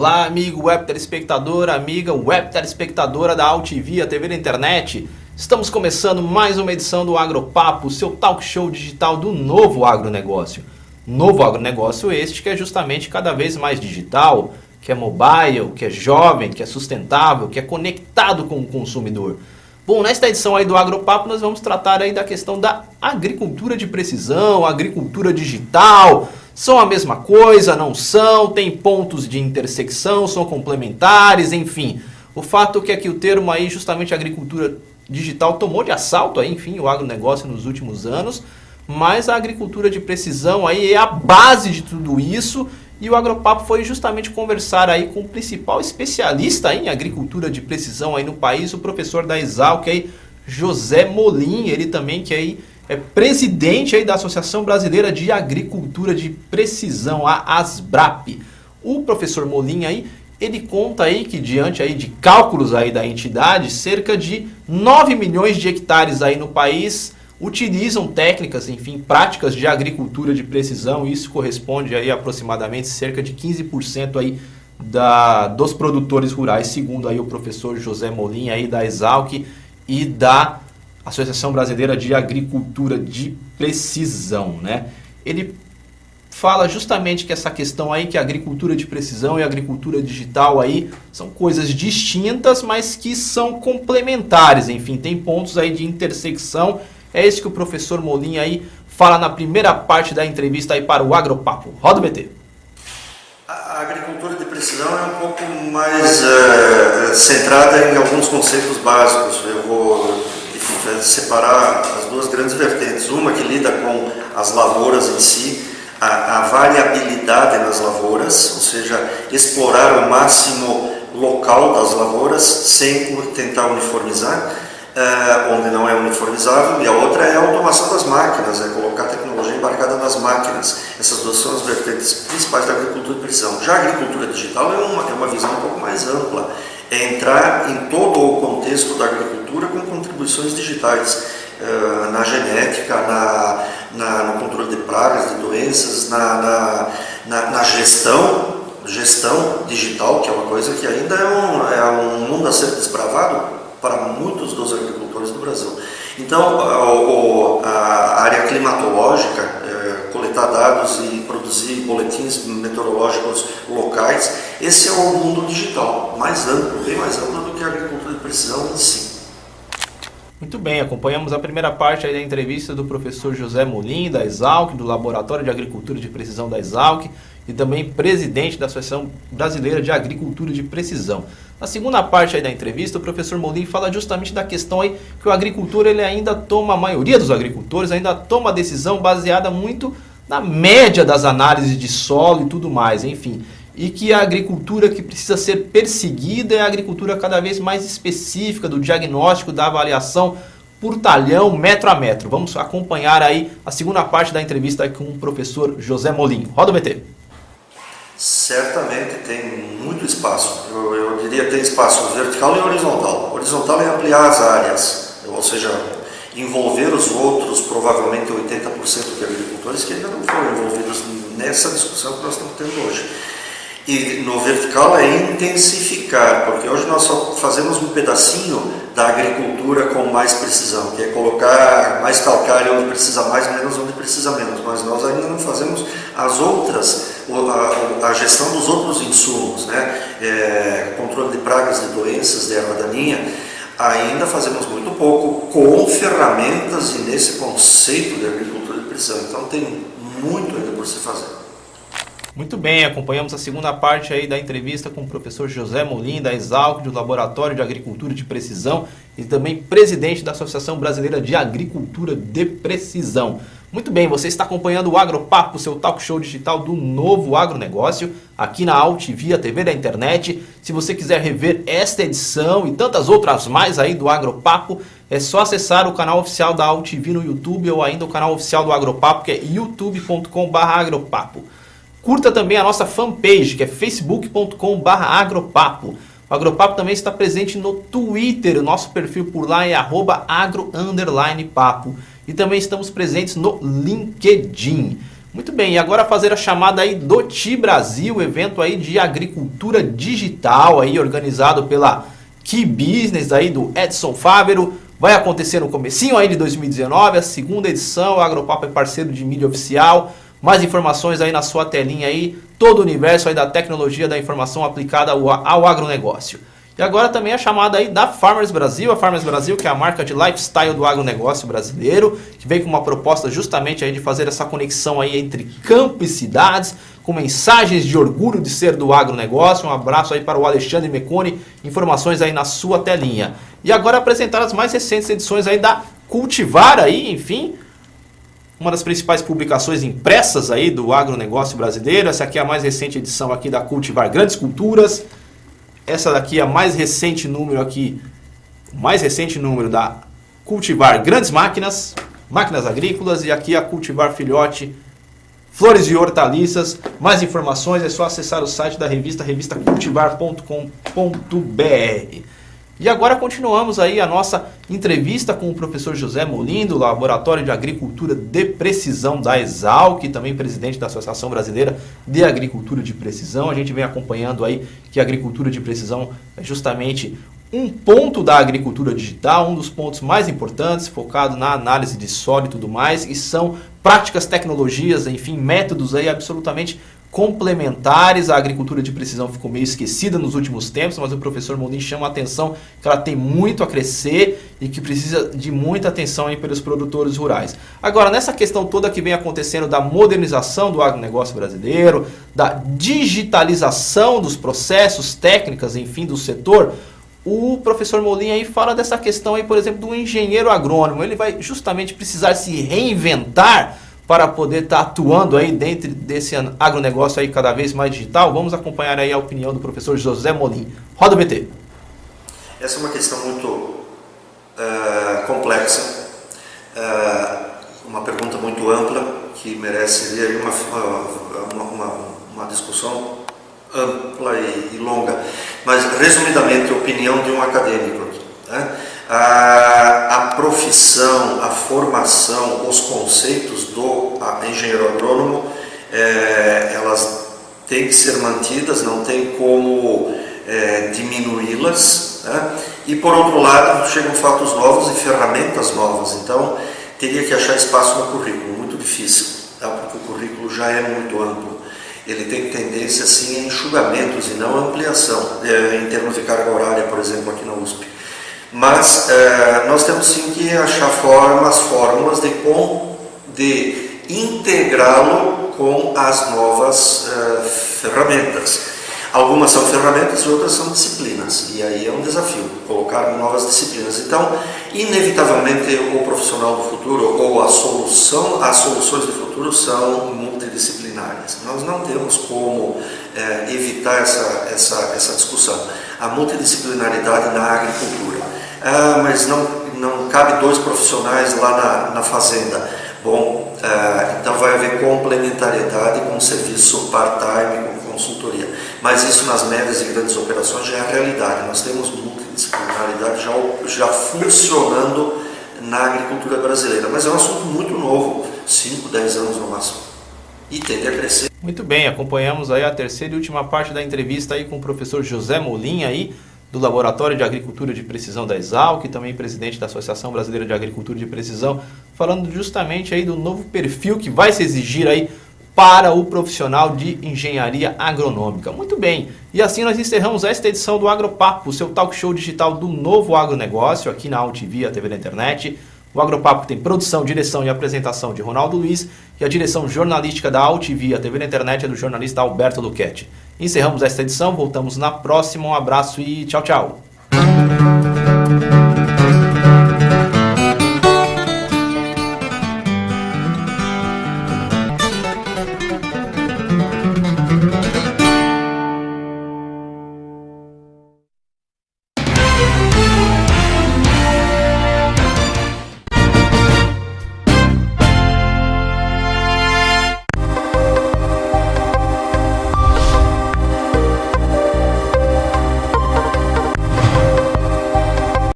Olá, amigo web telespectador, amiga web telespectadora da AltV, a TV da internet. Estamos começando mais uma edição do Agropapo, seu talk show digital do novo agronegócio. Novo agronegócio este que é justamente cada vez mais digital, que é mobile, que é jovem, que é sustentável, que é conectado com o consumidor. Bom, nesta edição aí do Agropapo nós vamos tratar aí da questão da agricultura de precisão, agricultura digital. São a mesma coisa, não são, tem pontos de intersecção, são complementares, enfim. O fato é que o termo aí, justamente agricultura digital, tomou de assalto aí, enfim, o agronegócio nos últimos anos, mas a agricultura de precisão aí é a base de tudo isso. E o Agropapo foi justamente conversar aí com o principal especialista em agricultura de precisão aí no país, o professor da Exalc aí, José Molin, ele também que aí é presidente aí da Associação Brasileira de Agricultura de Precisão, a ASBRAP. O professor Molin aí, ele conta aí que diante aí de cálculos aí da entidade, cerca de 9 milhões de hectares aí no país utilizam técnicas, enfim, práticas de agricultura de precisão. Isso corresponde aí a aproximadamente cerca de 15% aí dos produtores rurais, segundo aí o professor José Molin aí da Exalc e da Associação Brasileira de Agricultura de Precisão, né? Ele fala justamente que essa questão aí, que a agricultura de precisão e a agricultura digital aí são coisas distintas, mas que são complementares, enfim, tem pontos aí de intersecção. É isso que o professor Molin aí fala na primeira parte da entrevista aí para o Agropapo. Roda o BT. A agricultura de precisão é um pouco mais centrada em alguns conceitos básicos. Eu vou separar as duas grandes vertentes. Uma que lida com as lavouras em si, a variabilidade nas lavouras, ou seja, explorar o máximo local das lavouras sem tentar uniformizar, onde não é uniformizável. E a outra é a automação das máquinas, é colocar tecnologia embarcada nas máquinas. Essas duas são as vertentes principais da agricultura de precisão. Já a agricultura digital é uma visão um pouco mais ampla, é entrar em todo o contexto da agricultura com contribuições digitais, na genética, no controle de pragas, de doenças, na gestão digital, que é uma coisa que ainda é um mundo a ser desbravado para muitos dos agricultores do Brasil. Então, a área climatológica, coletar dados e produzir boletins meteorológicos locais, esse é o mundo digital, mais amplo, bem mais amplo do que a agricultura de precisão em si. Muito bem, acompanhamos a primeira parte aí da entrevista do professor José Molin, da Exalc, do Laboratório de Agricultura de Precisão da Exalc, e também presidente da Associação Brasileira de Agricultura de Precisão. Na segunda parte aí da entrevista, o professor Molin fala justamente da questão aí que o agricultor, ele ainda toma, a maioria dos agricultores ainda toma a decisão baseada muito na média das análises de solo e tudo mais, enfim. E que a agricultura que precisa ser perseguida é a agricultura cada vez mais específica, do diagnóstico, da avaliação por talhão, metro a metro. Vamos acompanhar aí a segunda parte da entrevista aí com o professor José Molin. Roda o BT. Certamente tem muito espaço, eu diria tem espaço vertical e horizontal. Horizontal é ampliar as áreas, ou seja, envolver os outros, provavelmente 80% de agricultores que ainda não foram envolvidos nessa discussão que nós estamos tendo hoje. E no vertical é intensificar, porque hoje nós só fazemos um pedacinho da agricultura com mais precisão, que é colocar mais calcário onde precisa mais, menos onde precisa menos, mas nós ainda não fazemos as outras, a gestão dos outros insumos, né? Controle de pragas, de doenças, de erva daninha, ainda fazemos muito pouco com ferramentas e nesse conceito de agricultura de precisão, então tem muito ainda por se fazer. Muito bem, acompanhamos a segunda parte aí da entrevista com o professor José Molin, da Exalc, do Laboratório de Agricultura de Precisão e também presidente da Associação Brasileira de Agricultura de Precisão. Muito bem, você está acompanhando o Agropapo, seu talk show digital do novo agronegócio, aqui na AltV, a TV da internet. Se você quiser rever esta edição e tantas outras mais aí do Agropapo, é só acessar o canal oficial da AltV no YouTube ou ainda o canal oficial do Agropapo, que é youtube.com/agropapo. Curta também a nossa fanpage, que é facebook.com/agropapo. O Agropapo também está presente no Twitter, o nosso perfil por lá é @agro_papo. E também estamos presentes no LinkedIn. Muito bem, e agora fazer a chamada aí do TI Brasil, evento aí de agricultura digital aí organizado pela Key Business aí do Edson Fávero. Vai acontecer no comecinho aí de 2019, a segunda edição. O Agropapo é parceiro de mídia oficial. Mais informações aí na sua telinha aí, todo o universo aí da tecnologia da informação aplicada ao agronegócio. E agora também a chamada aí da Farmers Brasil, a Farmers Brasil, que é a marca de lifestyle do agronegócio brasileiro, que vem com uma proposta justamente aí de fazer essa conexão aí entre campo e cidades, com mensagens de orgulho de ser do agronegócio. Um abraço aí para o Alexandre Meconi, informações aí na sua telinha. E agora apresentar as mais recentes edições aí da Cultivar aí, enfim, uma das principais publicações impressas aí do agronegócio brasileiro. Essa aqui é a mais recente edição aqui da Cultivar Grandes Culturas. Essa daqui é a mais recente número aqui, o mais recente número da Cultivar Grandes Máquinas, Máquinas Agrícolas, e aqui a Cultivar Filhote, Flores e Hortaliças. Mais informações é só acessar o site da revista, revistacultivar.com.br. E agora continuamos aí a nossa entrevista com o professor José Molim, do Laboratório de Agricultura de Precisão da Exalc, também presidente da Associação Brasileira de Agricultura de Precisão. A gente vem acompanhando aí que a agricultura de precisão é justamente um ponto da agricultura digital, um dos pontos mais importantes, focado na análise de solo e tudo mais, e são práticas, tecnologias, enfim, métodos aí absolutamente complementares. A agricultura de precisão ficou meio esquecida nos últimos tempos, mas o professor Molim chama a atenção que ela tem muito a crescer e que precisa de muita atenção aí pelos produtores rurais. Agora, nessa questão toda que vem acontecendo da modernização do agronegócio brasileiro, da digitalização dos processos, técnicas, enfim, do setor, o professor Molim aí fala dessa questão aí, por exemplo, do engenheiro agrônomo. Ele vai justamente precisar se reinventar para poder estar atuando aí dentro desse agronegócio aí cada vez mais digital. Vamos acompanhar aí a opinião do professor José Molim. Roda o BT. Essa é uma questão muito complexa, uma pergunta muito ampla que merece aí uma discussão ampla e longa. Mas, resumidamente, a opinião de um acadêmico aqui, né? A profissão, a formação, os conceitos do engenheiro agrônomo, elas têm que ser mantidas, não tem como diminuí-las, né? E por outro lado chegam fatos novos e ferramentas novas, então teria que achar espaço no currículo, muito difícil, tá? Porque o currículo já é muito amplo. Ele tem tendência sim a enxugamentos e não a ampliação, em termos de carga horária, por exemplo, aqui na USP. Mas nós temos sim que achar fórmulas de integrá-lo com as novas ferramentas. Algumas são ferramentas e outras são disciplinas, e aí é um desafio, colocar novas disciplinas. Então, inevitavelmente, o profissional do futuro ou as soluções do futuro são multidisciplinares. Nós não temos como evitar essa discussão. A multidisciplinaridade na agricultura. Mas não cabe dois profissionais lá na fazenda. Bom, então vai haver complementariedade com serviço part-time, com consultoria. Mas isso nas médias e grandes operações já é a realidade. Nós temos multidisciplinaridade já funcionando na agricultura brasileira. Mas é um assunto muito novo, 5, 10 anos no máximo. E tende a crescer. Muito bem, acompanhamos aí a terceira e última parte da entrevista aí com o professor José Molim aí, do Laboratório de Agricultura de Precisão da Exalc, também presidente da Associação Brasileira de Agricultura de Precisão, falando justamente aí do novo perfil que vai se exigir aí para o profissional de engenharia agronômica. Muito bem, e assim nós encerramos esta edição do Agropapo, o seu talk show digital do novo agronegócio, aqui na UTV, a TV da internet. O Agropapo tem produção, direção e apresentação de Ronaldo Luiz, e a direção jornalística da UTV, a TV da internet, é do jornalista Alberto Luchetti. Encerramos esta edição, voltamos na próxima. Um abraço e tchau, tchau.